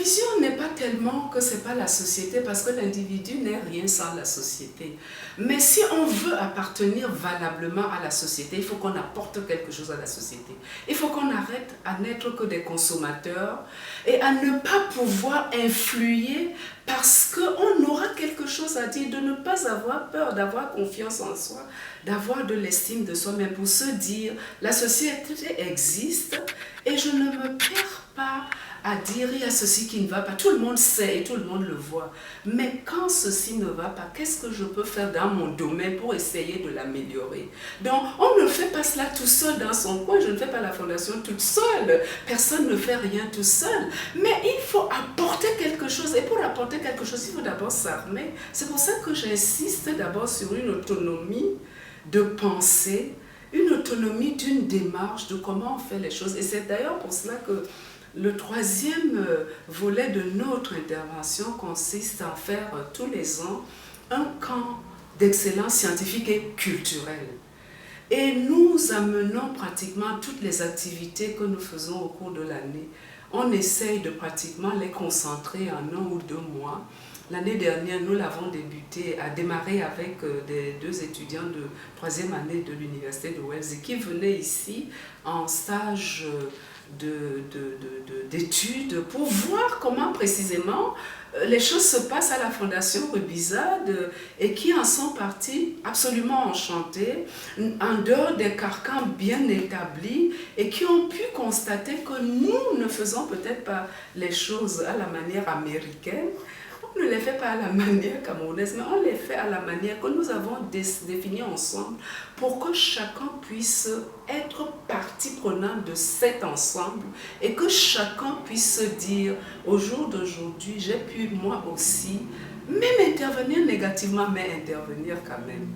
vision n'est pas tellement que ce n'est pas la société, parce que l'individu n'est rien sans la société. Mais si on veut appartenir valablement à la société, il faut qu'on apporte quelque chose à la société. Il faut qu'on arrête à n'être que des consommateurs et à ne pas pouvoir influer parce qu'on aura quelque chose à dire, de ne pas avoir peur, d'avoir confiance en soi, d'avoir de l'estime de soi, mais pour se dire, la société existe et je ne me perds pas à dire il y a ceci qui ne va pas. Tout le monde sait et tout le monde le voit. Mais quand ceci ne va pas, qu'est-ce que je peux faire dans mon domaine pour essayer de l'améliorer? Donc, on ne fait pas cela tout seul dans son coin. Je ne fais pas la fondation toute seule. Personne ne fait rien tout seul. Mais il faut apporter quelque chose. Et pour apporter quelque chose, il faut d'abord s'armer. C'est pour ça que j'insiste d'abord sur une autonomie de pensée, une autonomie d'une démarche de comment on fait les choses. Et c'est d'ailleurs pour cela que le troisième volet de notre intervention consiste à faire tous les ans un camp d'excellence scientifique et culturelle. Et nous amenons pratiquement toutes les activités que nous faisons au cours de l'année. On essaye de pratiquement les concentrer en 1 ou 2 mois. L'année dernière, nous l'avons démarré avec des 2 étudiants de 3e année de l'université de Wells qui venaient ici en stage d'études pour voir comment précisément les choses se passent à la Fondation Rubizade et qui en sont partis absolument enchantés, en dehors des carcans bien établis et qui ont pu constater que nous ne faisons peut-être pas les choses à la manière américaine. On ne les fait pas à la manière camerounaise, mais on les fait à la manière que nous avons définie ensemble pour que chacun puisse être partie prenante de cet ensemble et que chacun puisse se dire au jour d'aujourd'hui, j'ai pu moi aussi, même intervenir négativement, mais intervenir quand même.